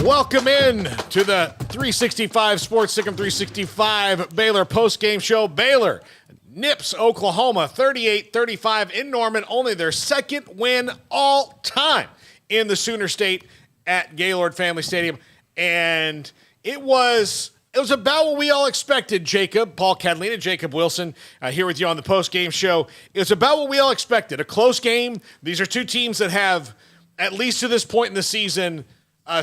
Welcome in to the 365 Sports Sick'em 365 Baylor postgame show. Baylor nips Oklahoma 38-35 in Norman, only their second win all time in the Sooner State at Gaylord Family Stadium. And it was about what we all expected, Jacob, Paul Catalina, Jacob Wilson, here with you on the postgame show. It was about what we all expected, a close game. These are two teams that have, at least to this point in the season,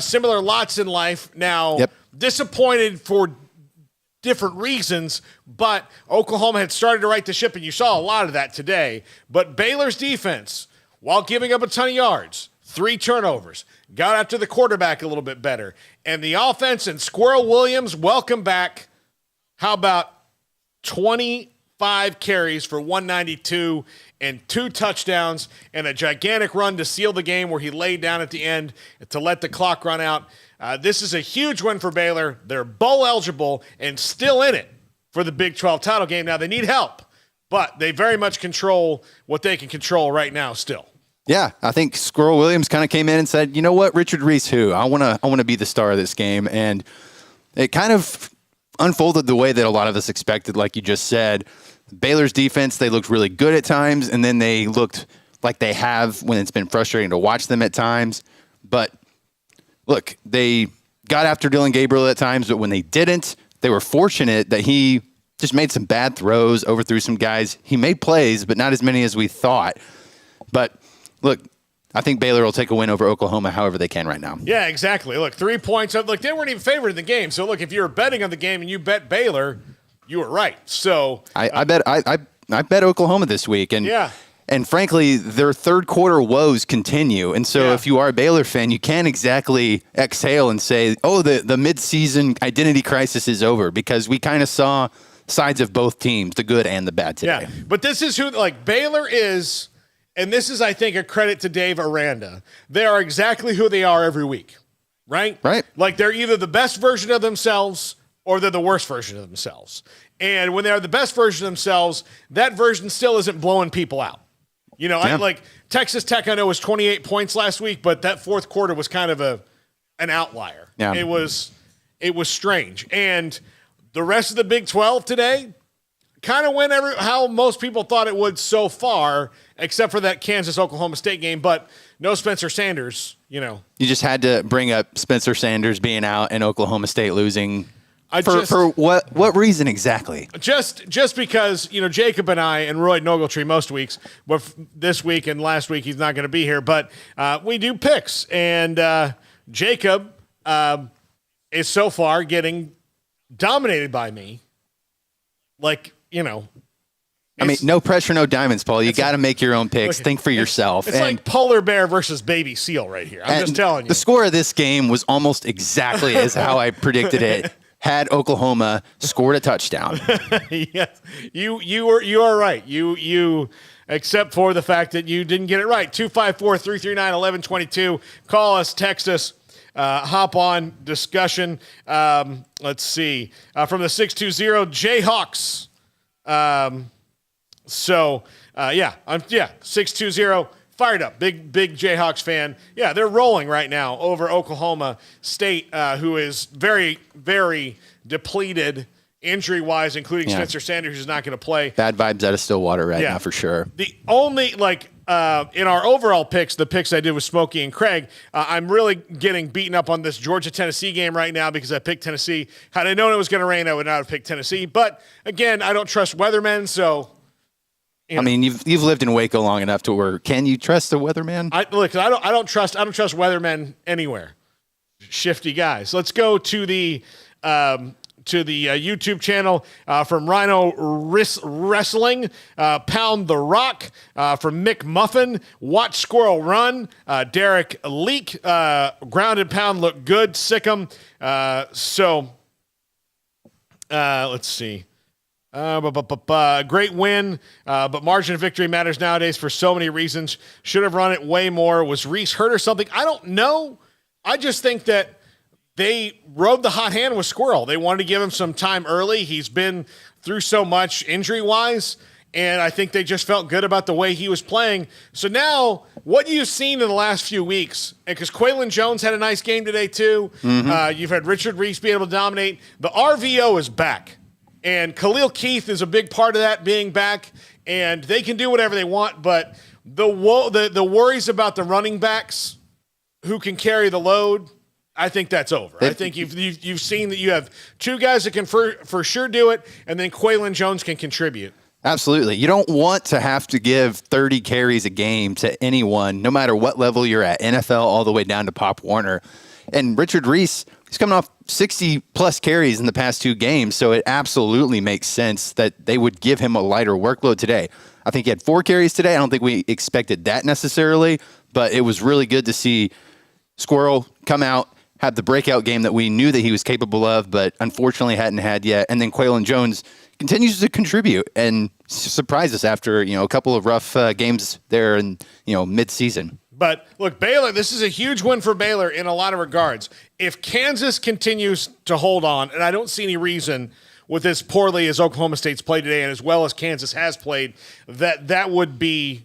similar lots in life. Now, disappointed for different reasons, but Oklahoma had started to right the ship, and you saw a lot of that today. But Baylor's defense, while giving up a ton of yards, 3 turnovers, got after the quarterback a little bit better. And the offense and Squirrel Williams, welcome back. How about 25 carries for 192 and 2 touchdowns and a gigantic run to seal the game where he laid down at the end to let the clock run out. This is a huge win for Baylor. They're bowl eligible and still in it for the Big 12 title game. Now, they need help, but they very much control what they can control right now still. Yeah, I think Squirrel Williams kind of came in and said, you know what, Richard Reese, I want to be the star of this game. And it kind of unfolded the way that a lot of us expected, like you just said. Baylor's defense, they looked really good at times, and then they looked like they have when it's been frustrating to watch them at times. But look, they got after Dylan Gabriel at times, but when they didn't, they were fortunate that he just made some bad throws, overthrew some guys. He made plays, but not as many as we thought. But look, I think Baylor will take a win over Oklahoma however they can right now. Yeah, exactly. Look, 3 points. Look, they weren't even favored in the game. So, look, if you were betting on the game and you bet Baylor, you were right. So I bet Oklahoma this week, and yeah. And frankly, their third quarter woes continue. And so if you are a Baylor fan, you can't exactly exhale and say, oh, the midseason identity crisis is over, because we kind of saw sides of both teams, the good and the bad today. Yeah, but this is who, like, Baylor is, and this is, I think, a credit to Dave Aranda. They are exactly who they are every week, right? Right. Like, they're either the best version of themselves or they're the worst version of themselves. And when they are the best version of themselves, that version still isn't blowing people out. You know, like Texas Tech, I know, was 28 points last week, but that fourth quarter was kind of an outlier. Yeah. It was strange. And the rest of the Big 12 today kind of went how most people thought it would so far, except for that Kansas-Oklahoma State game, but no Spencer Sanders, you know. You just had to bring up Spencer Sanders being out and Oklahoma State losing. For what reason exactly? Just because, you know, Jacob and I and Roy Nogaltree most weeks, but this week and last week he's not going to be here, but we do picks. And Jacob is so far getting dominated by me. Like, you know. I mean, no pressure, no diamonds, Paul. You got to make your own picks. Think for yourself. It's like polar bear versus baby seal right here. I'm just telling you. The score of this game was almost exactly as how I predicted it. Had Oklahoma scored a touchdown. Yes, you are right. You except for the fact that you didn't get it right. 254-339-1122. Call us, text us, hop on discussion. Let's see. From the 620 Jayhawks. 620 fired up. Big Jayhawks fan. Yeah, they're rolling right now over Oklahoma State, who is very, very depleted injury-wise, including Spencer Sanders, who's not going to play. Bad vibes out of Stillwater right now for sure. The only, in our overall picks, the picks I did with Smokey and Craig, I'm really getting beaten up on this Georgia-Tennessee game right now because I picked Tennessee. Had I known it was going to rain, I would not have picked Tennessee. But, again, I don't trust weathermen, so... I mean, you've lived in Waco long enough to where can you trust a weatherman? I don't trust weathermen anywhere. Shifty guys. Let's go to the YouTube channel from Rhino Wrestling. Pound the Rock from Mick Muffin. Watch Squirrel Run. Derek Leak. Ground and Pound look good. Sick'em. Let's see. Great win, but margin of victory matters nowadays for so many reasons. Should have run it way more. Was Reese hurt or something? I don't know. I just think that they rode the hot hand with Squirrel. They wanted to give him some time early. He's been through so much injury-wise, And I think they just felt good about the way he was playing. So now, what you've seen in the last few weeks, and because Quaylen Jones had a nice game today too, you've had Richard Reese be able to dominate. The RVO is back. And Khalil Keith is a big part of that being back. And they can do whatever they want, but the worries about the running backs who can carry the load, I think that's over. I think you've seen that you have two guys that can for sure do it, and then Quaylen Jones can contribute. Absolutely. You don't want to have to give 30 carries a game to anyone, no matter what level you're at, NFL all the way down to Pop Warner. And Richard Reese, he's coming off 60-plus carries in the past 2 games, so it absolutely makes sense that they would give him a lighter workload today. I think he had 4 carries today. I don't think we expected that necessarily, but it was really good to see Squirrel come out, have the breakout game that we knew that he was capable of, but unfortunately hadn't had yet. And then Quaylen Jones continues to contribute and surprise us after, a couple of rough games there in, mid-season. But look, Baylor, this is a huge win for Baylor in a lot of regards. If Kansas continues to hold on, and I don't see any reason with as poorly as Oklahoma State's played today and as well as Kansas has played, that would be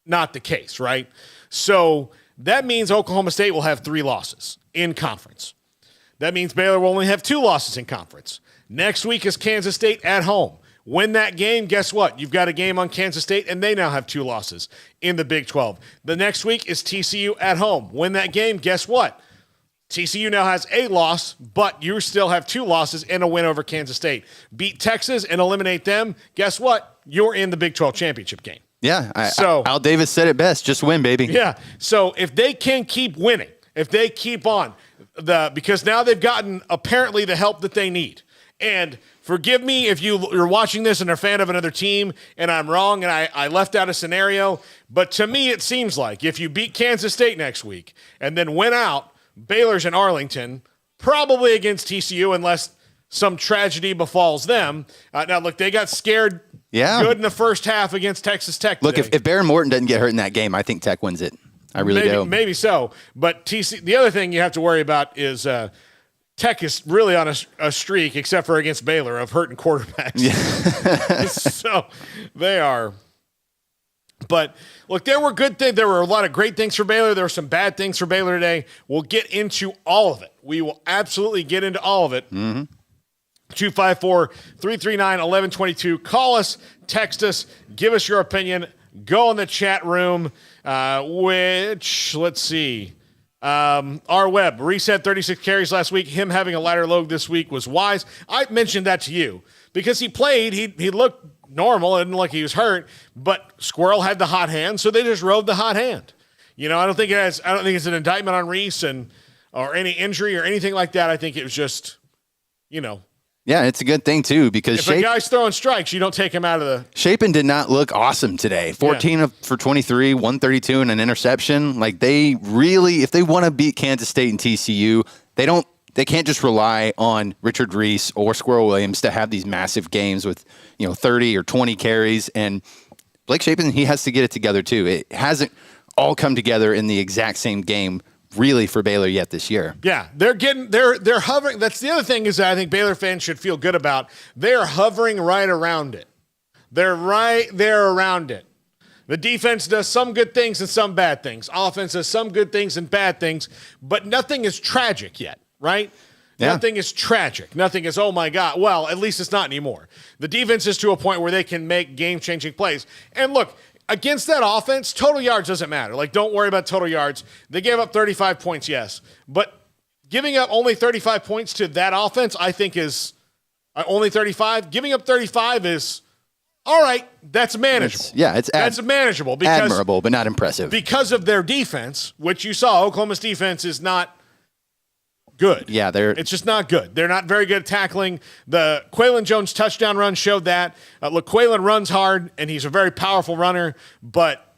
not the case, right? So that means Oklahoma State will have 3 losses in conference. That means Baylor will only have 2 losses in conference. Next week is Kansas State at home. Win that game, guess what? You've got a game on Kansas State, and they now have 2 losses in the Big 12. The next week is TCU at home. Win that game, guess what? TCU now has a loss, but you still have 2 losses and a win over Kansas State. Beat Texas and eliminate them, guess what? You're in the Big 12 championship game. Yeah, Al Davis said it best, just win, baby. Yeah, so if they can keep winning, if they keep on, because now they've gotten apparently the help that they need. And forgive me if you're watching this and are a fan of another team and I'm wrong and I left out a scenario, but to me it seems like if you beat Kansas State next week and then win out, Baylor's in Arlington, probably against TCU unless some tragedy befalls them. Now, look, they got scared good in the first half against Texas Tech today. Look, if Baron Morton doesn't get hurt in that game, I think Tech wins it. I really do. Maybe so. But the other thing you have to worry about is Tech is really on a streak, except for against Baylor, of hurting quarterbacks. Yeah. So they are. But look, there were good things. There were a lot of great things for Baylor. There were some bad things for Baylor today. We'll get into all of it. We will absolutely get into all of it. 254-339-1122. Call us, text us, give us your opinion. Go in the chat room, which, let's see. Our web, Reese had 36 carries last week. Him having a lighter load this week was wise. I mentioned that to you because he played. He looked normal and like he was hurt, but Squirrel had the hot hand, so they just rode the hot hand. I don't think it's an indictment on Reese or any injury or anything like that. I think it was just, Yeah, it's a good thing, too, because if a guy's throwing strikes, you don't take him out of the... Shapen did not look awesome today. 14 for 23, 132, and an interception. Like, they really, if they want to beat Kansas State and TCU, they can't just rely on Richard Reese or Squirrel Williams to have these massive games with, 30 or 20 carries. And Blake Shapen, he has to get it together, too. It hasn't all come together in the exact same game really for Baylor yet this year. Yeah, they're hovering. That's the other thing is that I think Baylor fans should feel good about. They're hovering right around it. They're right there around it. The defense does some good things and some bad things. Offense does some good things and bad things, but nothing is tragic yet, right? Yeah. Nothing is tragic. Nothing is, oh my God. Well, at least it's not anymore. The defense is to a point where they can make game-changing plays. And look, against that offense, total yards doesn't matter. Like, don't worry about total yards. They gave up 35 points, yes. But giving up only 35 points to that offense, I think is only 35. Giving up 35 is, all right, that's manageable. That's manageable. Because, admirable, but not impressive. Because of their defense, which you saw, Oklahoma's defense is not good. Yeah, it's just not good. They're not very good at tackling. The Quaylen Jones touchdown run showed that. Look, Quaylen runs hard, and he's a very powerful runner, but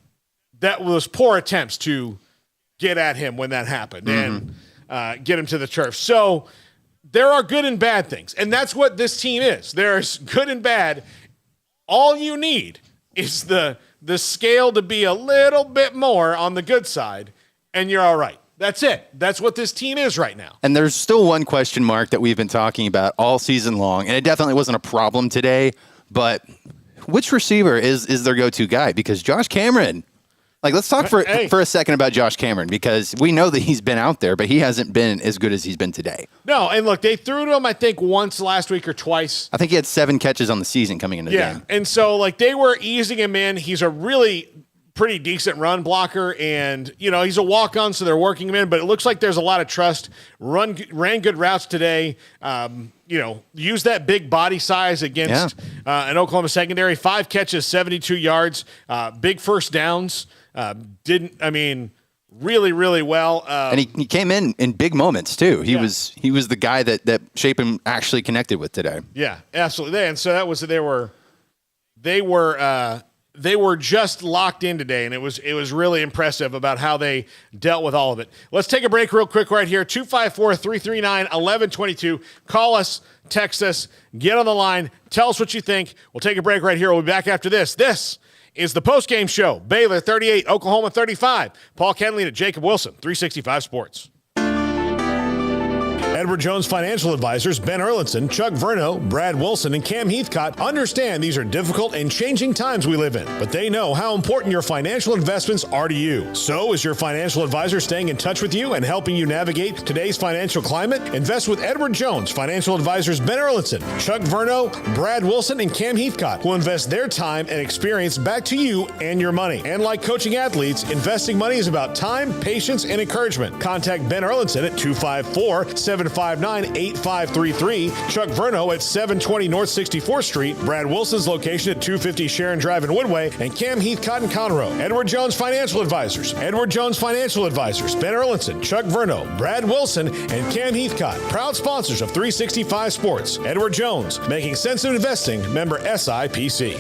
that was poor attempts to get at him when that happened and get him to the turf. So there are good and bad things, and that's what this team is. There's good and bad. All you need is the scale to be a little bit more on the good side, and you're all right. That's it. That's what this team is right now. And there's still one question mark that we've been talking about all season long, and it definitely wasn't a problem today, but which receiver is their go-to guy? Because Josh Cameron, like, let's talk for a second about Josh Cameron, because we know that he's been out there, but he hasn't been as good as he's been today. No, and look, they threw to him, I think, once last week or twice. I think he had 7 catches on the season coming into the game. And so, like, they were easing him in. He's a really pretty decent run blocker, and, he's a walk-on, so they're working him in, but it looks like there's a lot of trust. Ran good routes today. Use that big body size against an Oklahoma secondary. 5 catches, 72 yards, big first downs. Really, really well. And he came in big moments too. He was the guy that Shapen actually connected with today. Yeah, absolutely. And so that was they were just locked in today, and it was really impressive about how they dealt with all of it. Let's take a break real quick right here. 254-339-1122. Call us, text us, get on the line, tell us what you think. We'll take a break right here. We'll be back after this. This is the postgame show. Baylor 38, Oklahoma 35. Paul Catalina, Jacob Wilson, 365 Sports. Edward Jones Financial Advisors Ben Erlinson, Chuck Verno, Brad Wilson, and Cam Heathcott understand these are difficult and changing times we live in, but they know how important your financial investments are to you. So is your financial advisor staying in touch with you and helping you navigate today's financial climate? Invest with Edward Jones Financial Advisors Ben Erlinson, Chuck Verno, Brad Wilson, and Cam Heathcott, who invest their time and experience back to you and your money. And like coaching athletes, investing money is about time, patience, and encouragement. Contact Ben Erlinson at 254-759-8533, Chuck Verno at 720 North 64th Street, Brad Wilson's location at 250 Sharon Drive in Woodway, and Cam Heathcott in Conroe. Edward Jones Financial Advisors. Edward Jones Financial Advisors. Ben Erlinson, Chuck Verno, Brad Wilson, and Cam Heathcott. Proud sponsors of 365 Sports. Edward Jones, making sense of investing. Member SIPC.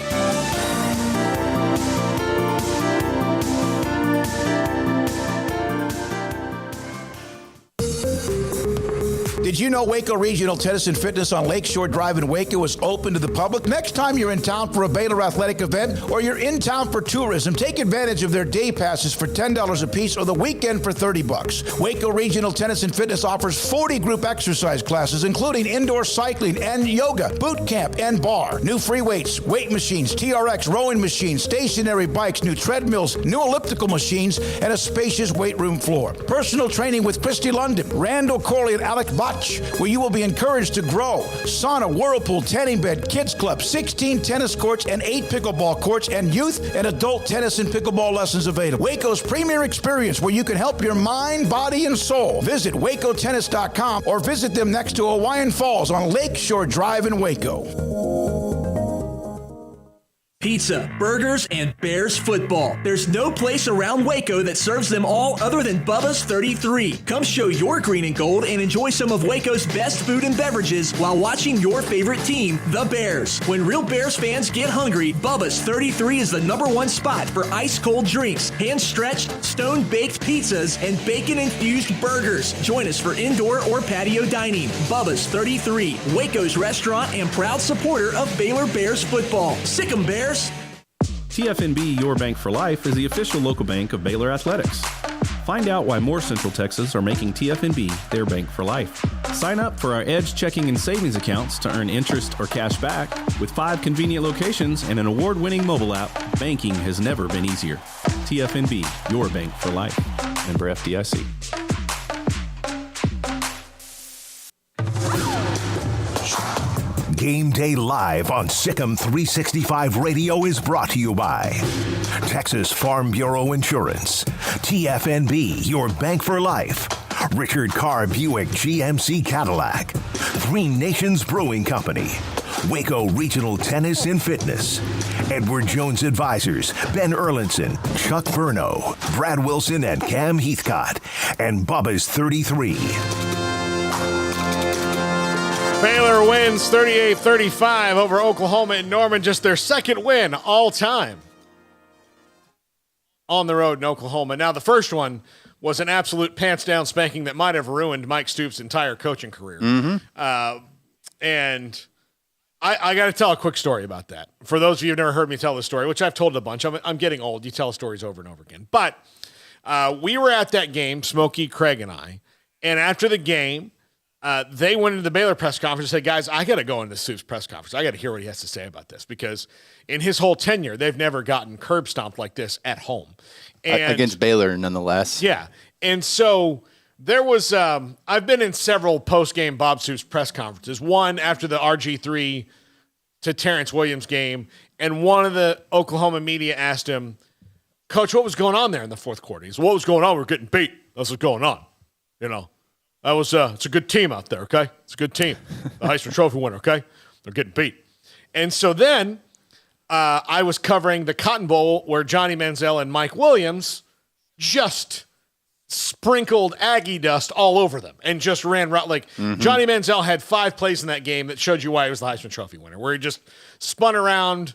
Did you know Waco Regional Tennis and Fitness on Lakeshore Drive in Waco is open to the public? Next time you're in town for a Baylor athletic event or you're in town for tourism, take advantage of their day passes for $10 a piece or the weekend for $30. Waco Regional Tennis and Fitness offers 40 group exercise classes, including indoor cycling and yoga, boot camp, and bar. New free weights, weight machines, TRX rowing machines, stationary bikes, new treadmills, new elliptical machines, and a spacious weight room floor. Personal training with Christy London, Randall Corley, and Alec Botch, where you will be encouraged to grow. Sauna, whirlpool, tanning bed, kids club, 16 tennis courts, and 8 pickleball courts, and youth and adult tennis and pickleball lessons available. Waco's premier experience where you can help your mind, body, and soul. Visit wacotennis.com or visit them next to Hawaiian Falls on Lakeshore Drive in Waco. Pizza, burgers, and Bears football. There's no place around Waco that serves them all other than Bubba's 33. Come show your green and gold and enjoy some of Waco's best food and beverages while watching your favorite team, the Bears. When real Bears fans get hungry, Bubba's 33 is the #1 spot for ice-cold drinks, hand-stretched, stone-baked pizzas, and bacon-infused burgers. Join us for indoor or patio dining. Bubba's 33, Waco's restaurant and proud supporter of Baylor Bears football. Sick 'em, Bears! TFNB Your Bank for Life is the official local bank of Baylor Athletics. Find out why more Central Texas are making TFNB their bank for life. Sign up for our Edge checking and savings accounts to earn interest or cash back. With 5 convenient locations and an award-winning mobile app, banking has never been easier. TFNB Your Bank for Life. Member FDIC. Game Day Live on Sikkim 365 Radio is brought to you by Texas Farm Bureau Insurance, TFNB, your bank for life, Richard Carr Buick GMC Cadillac, Three Nations Brewing Company, Waco Regional Tennis and Fitness, Edward Jones Advisors, Ben Erlinson, Chuck Verno, Brad Wilson, and Cam Heathcott, and Bubba's 33. Baylor wins 38-35 over Oklahoma in Norman, just their second win all time on the road in Oklahoma. Now, the first one was an absolute pants-down spanking that might have ruined Mike Stoops' entire coaching career. And I got to tell a quick story about that. For those of you who've never heard me tell this story, which I've told a bunch, I'm getting old. You tell stories over and over again. But we were at that game, Smokey, Craig, and I, and after the game, they went into the Baylor press conference and said, guys, I got to go into Stoops' press conference. I got to hear what he has to say about this because in his whole tenure, they've never gotten curb stomped like this at home. And, against Baylor, nonetheless. Yeah. And so there was I've been in several post-game Bob Stoops press conferences, one after the RG3 to Terrence Williams game, and one of the Oklahoma media asked him, Coach, what was going on there in the fourth quarter? He said, what was going on? We were getting beat. That's what's going on. That was it's a good team out there, okay? It's a good team. The Heisman Trophy winner, okay? They're getting beat. And so then I was covering the Cotton Bowl where Johnny Manziel and Mike Williams just sprinkled Aggie dust all over them and just ran like Johnny Manziel had 5 plays in that game that showed you why he was the Heisman Trophy winner, where he just spun around,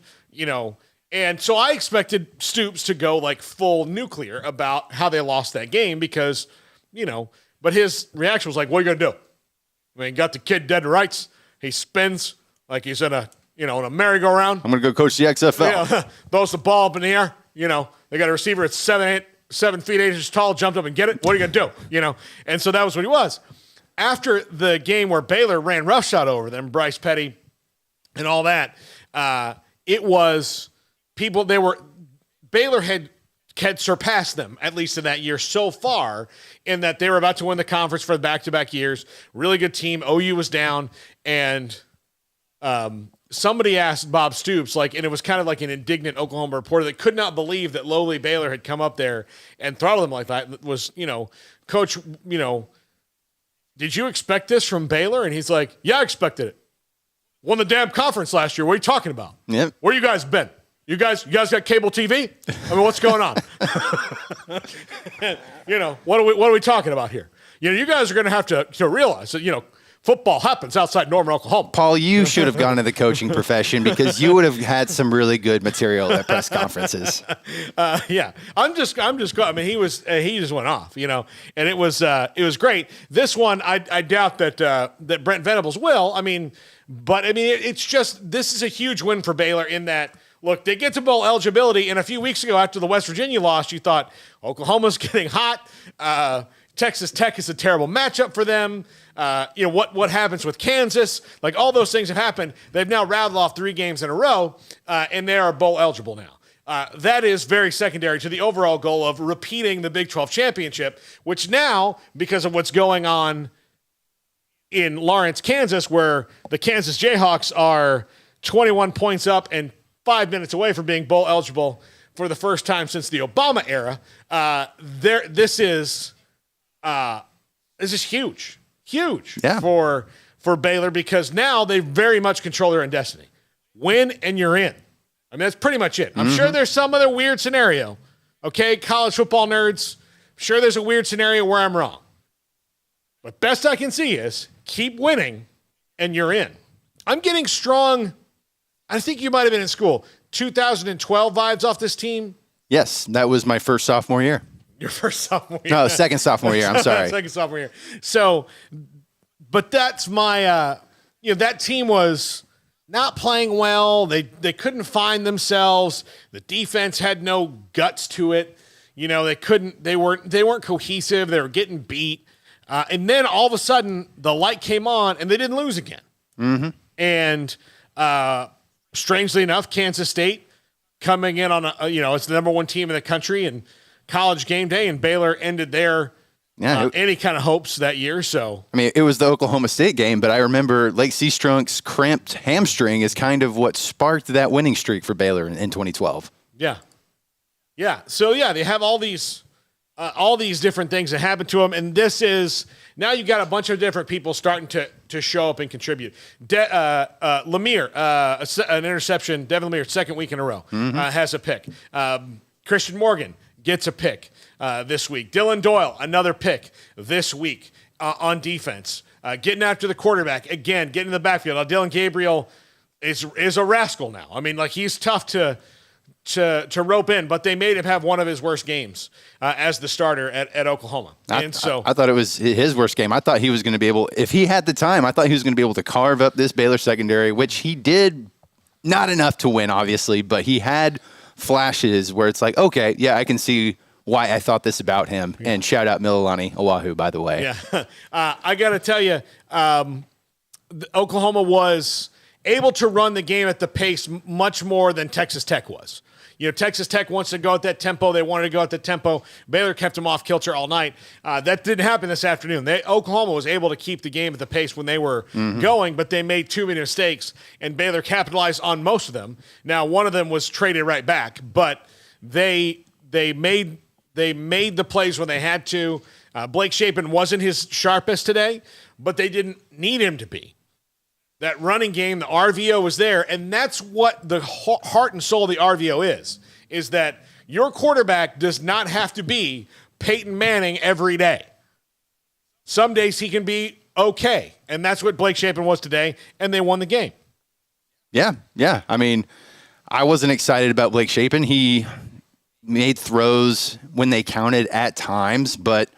and so I expected Stoops to go like full nuclear about how they lost that game because, but his reaction was like, what are you going to do? I mean, got the kid dead to rights. He spins like he's in a merry-go-round. I'm going to go coach the XFL. Throws the ball up in the air. They got a receiver at 7 feet 8 inches tall, jumped up and get it. What are you going to do? And so that was what he was. After the game where Baylor ran roughshod over them, Bryce Petty and all that, it was people, Baylor had surpassed them, at least in that year so far, in that they were about to win the conference for the back-to-back years. Really good team. OU was down, and somebody asked Bob Stoops, and it was kind of like an indignant Oklahoma reporter that could not believe that lowly Baylor had come up there and throttled them like that. It was, Coach, did you expect this from Baylor? And he's like, yeah, I expected it. Won the damn conference last year. What are you talking about? Yep. Where you guys been? You guys got cable TV? I mean, what's going on? What are we talking about here? You guys are going to have to realize that, football happens outside Norman, Oklahoma. Paul, you should have gone to the coaching profession because you would have had some really good material at press conferences. Yeah, I'm just. I mean, he just went off, and it was great. This one, I doubt that Brent Venables will. It's just this is a huge win for Baylor in that. Look, they get to bowl eligibility, and a few weeks ago after the West Virginia loss, you thought Oklahoma's getting hot. Texas Tech is a terrible matchup for them. What happens with Kansas? Like all those things have happened. They've now rattled off 3 games in a row, and they are bowl eligible now. That is very secondary to the overall goal of repeating the Big 12 championship, which now, because of what's going on in Lawrence, Kansas, where the Kansas Jayhawks are 21 points up and 5 minutes away from being bowl eligible for the first time since the Obama era. This is huge for Baylor because now they very much control their own destiny. Win and you're in. I mean, that's pretty much it. I'm sure there's some other weird scenario. Okay, college football nerds, I'm sure there's a weird scenario where I'm wrong. But best I can see is keep winning and you're in. I'm getting strong. I think you might have been in school. 2012 vibes off this team. Yes, that was my first sophomore year. Your first sophomore year? No, second sophomore year. I'm sorry. Second sophomore year. So, but that's my, that team was not playing well. They couldn't find themselves. The defense had no guts to it. They weren't cohesive. They were getting beat. And then all of a sudden the light came on and they didn't lose again. Mm-hmm. And, strangely enough, Kansas State coming in on it's the number 1 team in the country and College Game Day, and Baylor ended their any kind of hopes that year. So I mean, it was the Oklahoma State game, but I remember Lake Seastrunk's cramped hamstring is kind of what sparked that winning streak for Baylor in 2012. Yeah. So they have all these different things that happen to them, and this is now you've got a bunch of different people starting to show up and contribute. Lemire, an interception. Devin Lemire, second week in a row, has a pick. Christian Morgan gets a pick this week. Dylan Doyle, another pick this week on defense. Getting after the quarterback again, getting in the backfield. Now Dylan Gabriel is a rascal now. I mean, he's tough to rope in, but they made him have one of his worst games as the starter at Oklahoma. I thought it was his worst game. I thought he was going to be able, if he had the time, I thought he was going to be able to carve up this Baylor secondary, which he did. Not enough to win, obviously, but he had flashes where it's like, okay, yeah, I can see why I thought this about him. Yeah. And shout out Mililani Oahu, by the way. Yeah. I got to tell you, Oklahoma was able to run the game at the pace much more than Texas Tech was. Texas Tech wants to go at that tempo. They wanted to go at the tempo. Baylor kept them off kilter all night. That didn't happen this afternoon. Oklahoma was able to keep the game at the pace when they were going, but they made too many mistakes, and Baylor capitalized on most of them. Now, one of them was traded right back, but they made the plays when they had to. Blake Shapen wasn't his sharpest today, but they didn't need him to be. That running game, the RVO was there, and that's what the heart and soul of the RVO is that your quarterback does not have to be Peyton Manning every day. Some days he can be okay, and that's what Blake Shapen was today, and they won the game. Yeah. I mean, I wasn't excited about Blake Shapen. He made throws when they counted at times, but,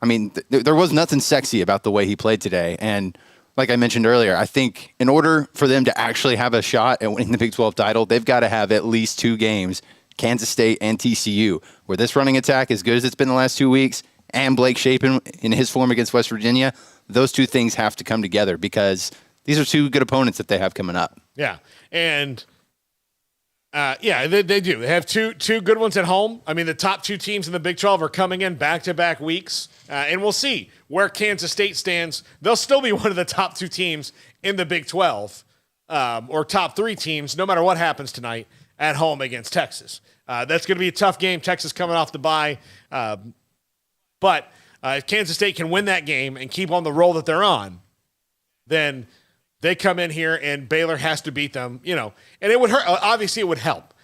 I mean, there was nothing sexy about the way he played today, and like I mentioned earlier, I think in order for them to actually have a shot at winning the Big 12 title, they've got to have at least 2 games, Kansas State and TCU, where this running attack, as good as it's been the last 2 weeks, and Blake Shapen in his form against West Virginia, those 2 things have to come together because these are 2 good opponents that they have coming up. Yeah, and they do. They have two good ones at home. I mean, the top 2 teams in the Big 12 are coming in back-to-back weeks, and we'll see where Kansas State stands. They'll still be one of the top 2 teams in the Big 12, or top 3 teams, no matter what happens tonight at home against Texas. That's going to be a tough game. Texas coming off the bye, but if Kansas State can win that game and keep on the roll that they're on, then they come in here and Baylor has to beat them, and it would hurt. Obviously, it would help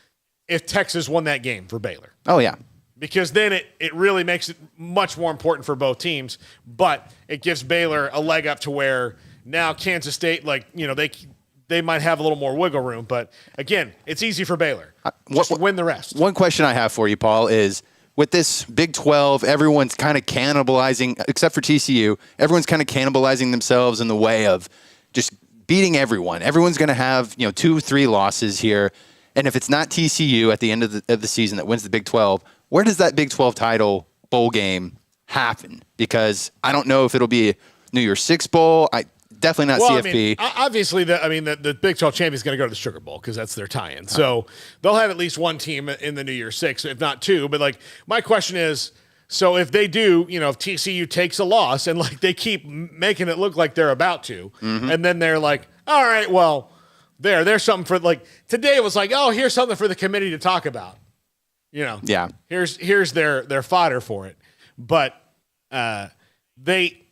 if Texas won that game for Baylor. Oh, yeah. Because then it really makes it much more important for both teams, but it gives Baylor a leg up to where now Kansas State, they might have a little more wiggle room. But, again, it's easy for Baylor just to win the rest. One question I have for you, Paul, is with this Big 12, everyone's kind of cannibalizing, except for TCU, everyone's kind of cannibalizing themselves in the way of just beating everyone. Everyone's going to have 2-3 losses here. And if it's not TCU at the end of the season that wins the Big 12, where does that Big 12 title bowl game happen? Because I don't know if it'll be a New Year's Six bowl. Definitely not CFP. I mean, obviously, the Big 12 champion is going to go to the Sugar Bowl because that's their tie-in. So they'll have at least one team in the New Year's Six, if not 2. But my question is, so if they do, if TCU takes a loss and they keep making it look like they're about to, and then they're like, all right, well, there's something for today. It was here's something for the committee to talk about. Yeah. Here's their fodder for it. But they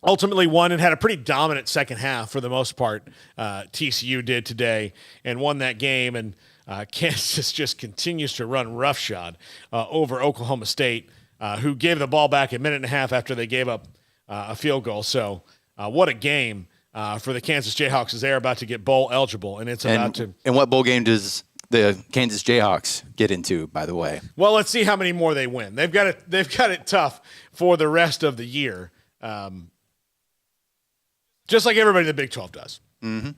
ultimately won and had a pretty dominant second half for the most part. TCU did today and won that game. And Kansas just continues to run roughshod over Oklahoma State, who gave the ball back a minute and a half after they gave up a field goal. So what a game for the Kansas Jayhawks as they're about to get bowl eligible. And it's about to. And what bowl game does the Kansas Jayhawks get into, by the way? Well, let's see how many more they win. They've got it tough for the rest of the year. Just like everybody in the Big 12 does. Mm-hmm.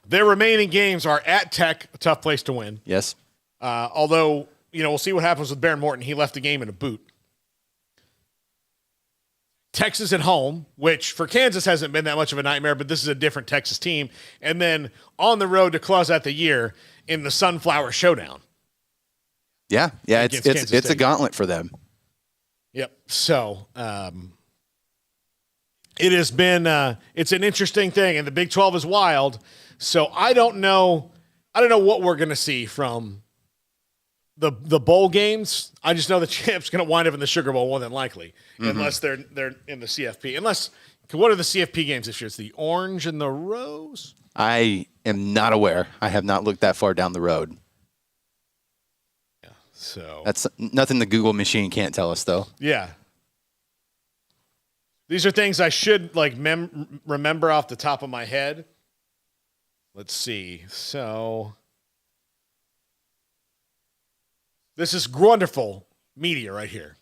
Their remaining games are at Tech, a tough place to win. Yes. Although, we'll see what happens with Baron Morton. He left the game in a boot. Texas at home, which for Kansas hasn't been that much of a nightmare, but this is a different Texas team. And then on the road to close out the year in the Sunflower Showdown. Yeah, it's a gauntlet for them. Yep. So it has been it's an interesting thing, and the Big 12 is wild. So I don't know what we're going to see from the bowl games. I just know the champ's going to wind up in the Sugar Bowl more than likely, unless they're in the CFP. What are the CFP games this year? It's the Orange and the Rose? I am not aware. I have not looked that far down the road. Yeah, so that's nothing the Google machine can't tell us, though. Yeah. These are things I should remember off the top of my head. Let's see. So this is wonderful media right here.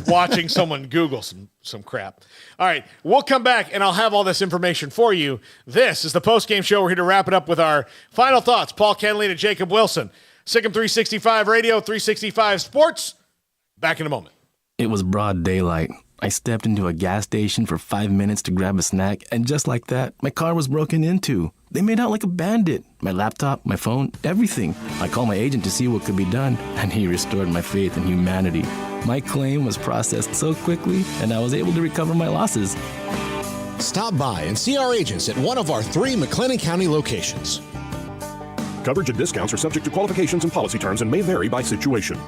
Watching someone Google some crap. All right, we'll come back and I'll have all this information for you. This is the postgame show. We're here to wrap it up with our final thoughts. Paul Catalina, Jacob Wilson. Sikkim 365 Radio, 365 Sports. Back in a moment. It was broad daylight. I stepped into a gas station for 5 minutes to grab a snack, and just like that, my car was broken into. They made out like a bandit. My laptop, my phone, everything. I called my agent to see what could be done, and he restored my faith in humanity. My claim was processed so quickly, and I was able to recover my losses. Stop by and see our agents at one of our 3 McLennan County locations. Coverage and discounts are subject to qualifications and policy terms and may vary by situation.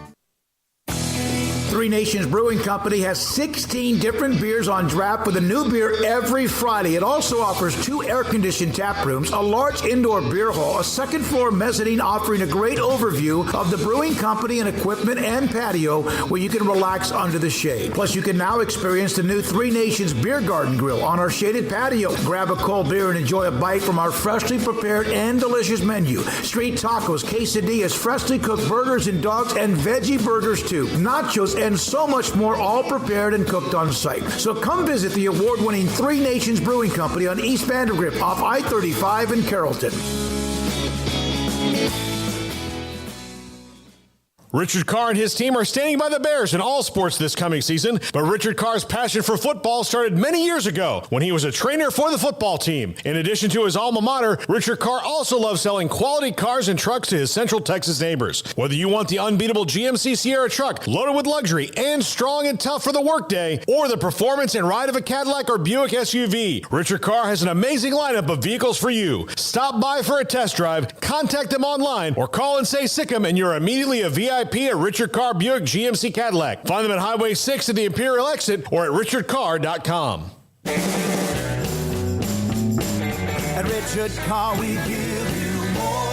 Three Nations Brewing Company has 16 different beers on draft with a new beer every Friday. It also offers 2 air-conditioned tap rooms, a large indoor beer hall, a second-floor mezzanine offering a great overview of the brewing company and equipment and patio where you can relax under the shade. Plus, you can now experience the new Three Nations Beer Garden Grill on our shaded patio. Grab a cold beer and enjoy a bite from our freshly prepared and delicious menu. Street tacos, quesadillas, freshly cooked burgers and dogs, and veggie burgers too. Nachos and so much more, all prepared and cooked on site. So come visit the award-winning Three Nations Brewing Company on East Vandergrift off I-35 in Carrollton. Richard Carr and his team are standing by the Bears in all sports this coming season, but Richard Carr's passion for football started many years ago when he was a trainer for the football team. In addition to his alma mater, Richard Carr also loves selling quality cars and trucks to his Central Texas neighbors. Whether you want the unbeatable GMC Sierra truck loaded with luxury and strong and tough for the workday, or the performance and ride of a Cadillac or Buick SUV, Richard Carr has an amazing lineup of vehicles for you. Stop by for a test drive, contact them online, or call and say Sikkim and you're immediately a VIP at Richard Carr Buick GMC Cadillac. Find them at Highway 6 at the Imperial exit or at richardcarr.com. At Richard Carr, we give you more.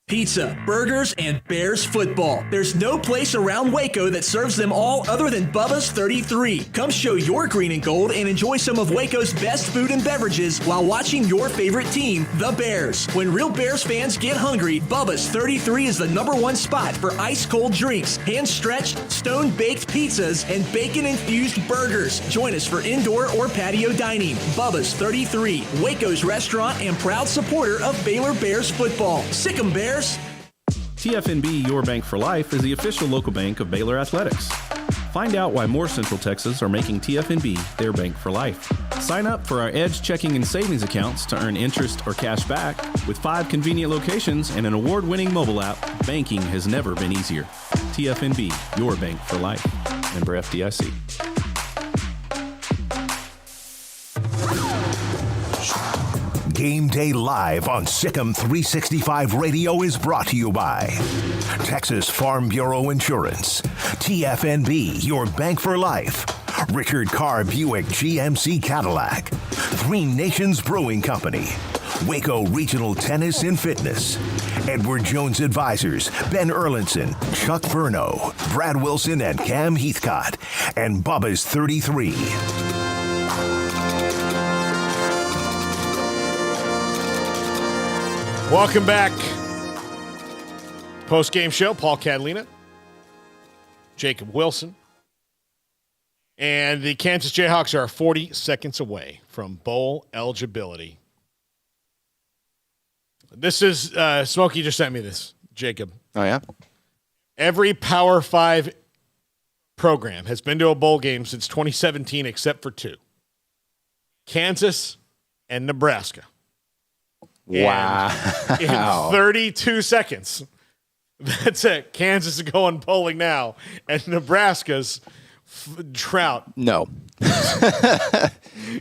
Pizza, burgers, and Bears football. There's no place around Waco that serves them all other than Bubba's 33. Come show your green and gold and enjoy some of Waco's best food and beverages while watching your favorite team, the Bears. When real Bears fans get hungry, Bubba's 33 is the #1 spot for ice-cold drinks, hand-stretched, stone-baked pizzas, and bacon-infused burgers. Join us for indoor or patio dining. Bubba's 33, Waco's restaurant and proud supporter of Baylor Bears football. Sikkim Bears. TFNB Your Bank for Life is the official local bank of Baylor Athletics. Find out why more Central Texas are making TFNB their bank for life. Sign up for our Edge checking and savings accounts to earn interest or cash back. With 5 convenient locations and an award-winning mobile app, banking has never been easier. TFNB Your Bank for Life. Member FDIC. Game Day Live on Sikkim 365 Radio is brought to you by Texas Farm Bureau Insurance, TFNB, your bank for life, Richard Carr Buick GMC Cadillac, Three Nations Brewing Company, Waco Regional Tennis and Fitness, Edward Jones Advisors, Ben Erlinson, Chuck Verno, Brad Wilson and Cam Heathcott, and Bubba's 33. Welcome back. Post-game show, Paul Catalina, Jacob Wilson. And the Kansas Jayhawks are 40 seconds away from bowl eligibility. This is, Smokey just sent me this, Jacob. Oh, yeah? Every Power 5 program has been to a bowl game since 2017 except for 2. Kansas and Nebraska. Wow. And in 32 seconds, that's it. Kansas is going bowling now, and Nebraska's drought No.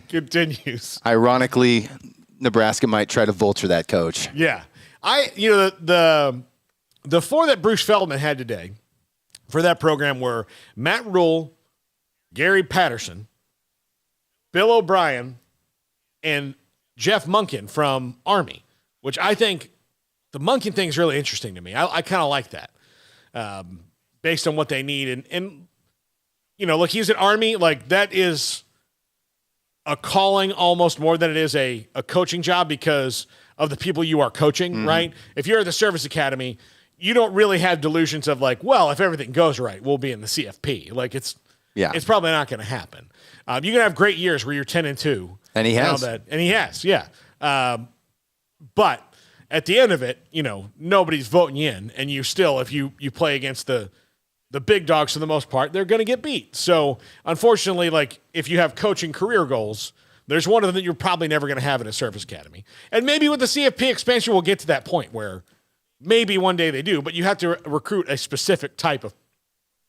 continues. Ironically, Nebraska might try to vulture that coach. Yeah. The 4 that Bruce Feldman had today for that program were Matt Rule, Gary Patterson, Bill O'Brien, and Jeff Munkin from Army, which I think the Munkin thing is really interesting to me. I kind of like that based on what they need. And, you know, look, he's at Army. Like, that is a calling almost more than it is a coaching job because of the people you are coaching, right? If you're at the service academy, you don't really have delusions of like, well, if everything goes right, we'll be in the CFP. Like, it's probably not going to happen. You're going to have great years where you're 10-2. And he has. And he has, yeah. But at the end of it, nobody's voting you in, and you still, if you play against the big dogs for the most part, they're going to get beat. So unfortunately, like if you have coaching career goals, there's one of them that you're probably never going to have in a service academy. And maybe with the CFP expansion, we'll get to that point where maybe one day they do, but you have to recruit a specific type of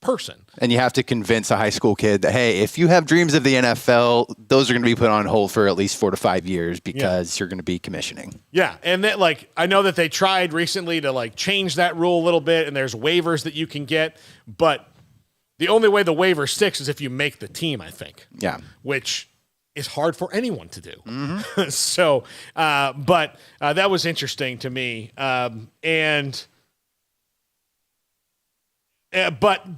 person. And you have to convince a high school kid that, hey, if you have dreams of the NFL, those are going to be put on hold for at least 4 to 5 years because you're going to be commissioning. Yeah. And that, like, I know that they tried recently to like change that rule a little bit, and there's waivers that you can get, but the only way the waiver sticks is if you make the team, I think. Yeah. Which is hard for anyone to do. Mm-hmm. So, but that was interesting to me. But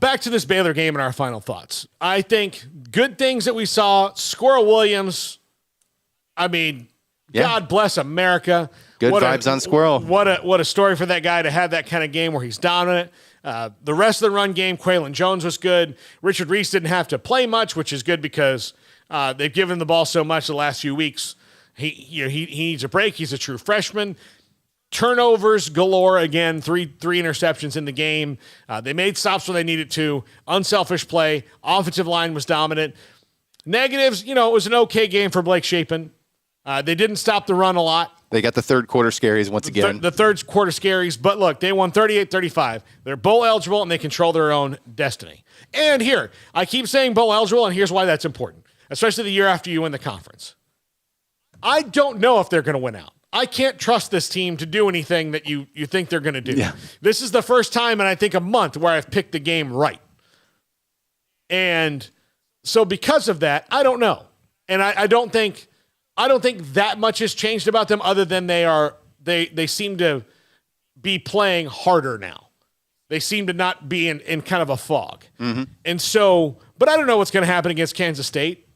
back to this Baylor game and our final thoughts. I think good things that we saw. Squirrel Williams, I mean, God bless America. Good vibes on Squirrel. What a story for that guy to have that kind of game where he's dominant. The rest of the run game, Quaylon Jones was good. Richard Reese didn't have to play much, which is good because they've given him the ball so much the last few weeks. He needs a break. He's a true freshman. Turnovers galore again. Three interceptions in the game. They made stops when they needed to. Unselfish play. Offensive line was dominant. Negatives, it was an okay game for Blake Shapen. They didn't stop the run a lot. They got the third quarter scaries once again. The third quarter scaries. But look, they won 38-35. They're bowl eligible, and they control their own destiny. And here, I keep saying bowl eligible, and here's why that's important, especially the year after you win the conference. I don't know if they're going to win out. I can't trust this team to do anything that you think they're going to do. Yeah. This is the first time in, I think, a month where I've picked the game right. And so because of that, I don't know. And I don't think that much has changed about them other than they seem to be playing harder now. They seem to not be in kind of a fog. Mm-hmm. And so, but I don't know what's going to happen against Kansas State,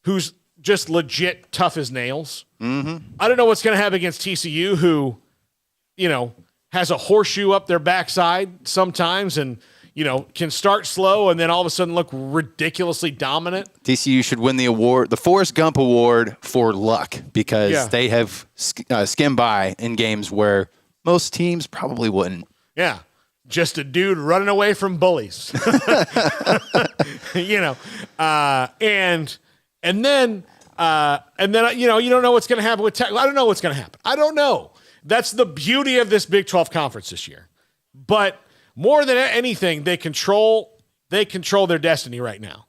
who's just legit tough as nails. Mm-hmm. I don't know what's going to happen against TCU, who, has a horseshoe up their backside sometimes and, can start slow and then all of a sudden look ridiculously dominant. TCU should win the award, the Forrest Gump Award for luck, because they have skimmed by in games where most teams probably wouldn't. Yeah. Just a dude running away from bullies. And then, you don't know what's going to happen with Tech. I don't know what's going to happen. I don't know. That's the beauty of this Big 12 conference this year. But more than anything, they control their destiny right now.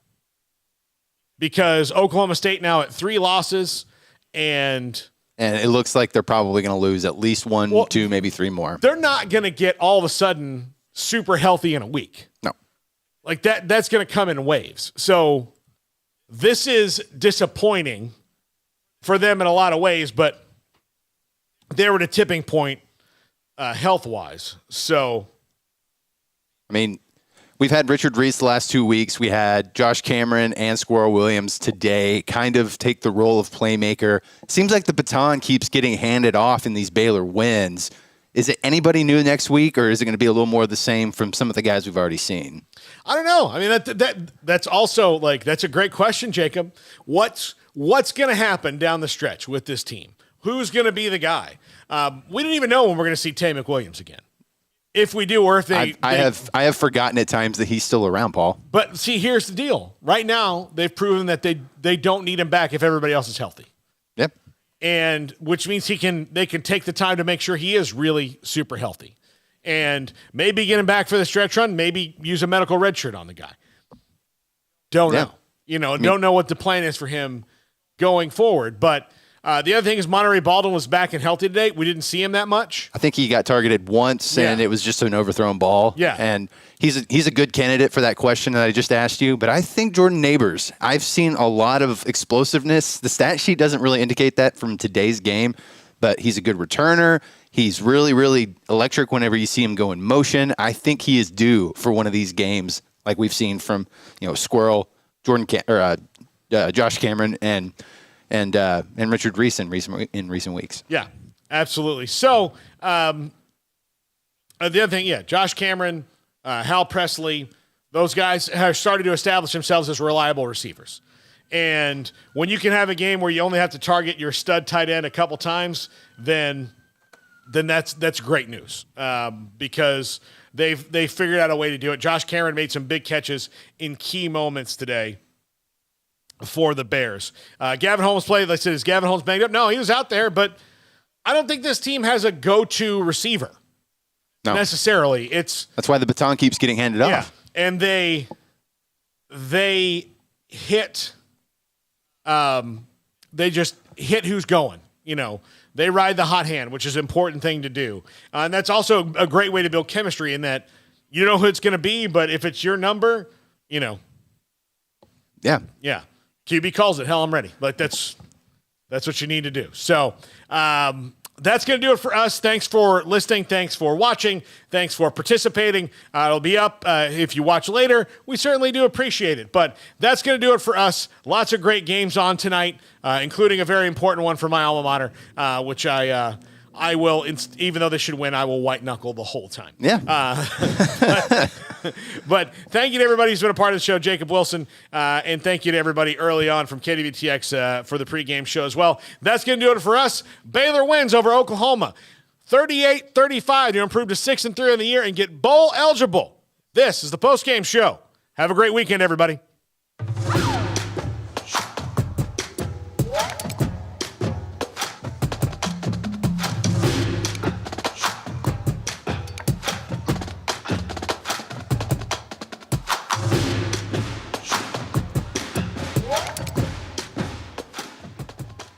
Because Oklahoma State now at 3 losses, and it looks like they're probably going to lose at least 1, 2, maybe 3 more. They're not going to get all of a sudden super healthy in a week. No. Like that's going to come in waves. So this is disappointing for them in a lot of ways, but they were at a tipping point health-wise. So, I mean, we've had Richard Reese the last 2 weeks. We had Josh Cameron and Squirrel Williams today kind of take the role of playmaker. Seems like the baton keeps getting handed off in these Baylor wins. Is it anybody new next week, or is it going to be a little more of the same from some of the guys we've already seen? I don't know. I mean, that's also that's a great question, Jacob. What's going to happen down the stretch with this team? Who's going to be the guy? We didn't even know when we're going to see Tay McWilliams again. If we do, or if they, I have forgotten at times that he's still around, Paul. But see, here's the deal. Right now, they've proven that they don't need him back if everybody else is healthy. Yep. And which means they can take the time to make sure he is really super healthy. And maybe get him back for the stretch run, maybe use a medical red shirt on the guy. Don't know. Don't know what the plan is for him going forward. But the other thing is Monterey Baldwin was back and healthy today. We didn't see him that much. I think he got targeted once, and it was just an overthrown ball. Yeah. And he's a good candidate for that question that I just asked you. But I think Jordan Neighbors, I've seen a lot of explosiveness. The stat sheet doesn't really indicate that from today's game, but he's a good returner. He's really, really electric whenever you see him go in motion. I think he is due for one of these games like we've seen from Squirrel, Josh Cameron, and Richard Reese in recent weeks. Yeah, absolutely. So the other thing, Josh Cameron, Hal Presley, those guys have started to establish themselves as reliable receivers. And when you can have a game where you only have to target your stud tight end a couple times, then then that's great news because they figured out a way to do it. Josh Cameron made some big catches in key moments today for the Bears. Gavin Holmes played. Like I said, is Gavin Holmes banged up? No, he was out there, but I don't think this team has a go-to receiver necessarily. That's why the baton keeps getting handed off. And they hit. They just hit who's going. They ride the hot hand, which is an important thing to do. And that's also a great way to build chemistry in that you know who it's going to be, but if it's your number, Yeah. Yeah. QB calls it. Hell, I'm ready. Like that's what you need to do. So that's going to do it for us. Thanks for listening. Thanks for watching. Thanks for participating. It'll be up if you watch later. We certainly do appreciate it. But that's going to do it for us. Lots of great games on tonight, including a very important one for my alma mater, which I will, even though they should win, I will white knuckle the whole time. Yeah. But thank you to everybody who's been a part of the show, Jacob Wilson, and thank you to everybody early on from KWTX for the pregame show as well. That's going to do it for us. Baylor wins over Oklahoma, 38-35 to improve to 6-3 in the year and get bowl eligible. This is the postgame show. Have a great weekend, everybody.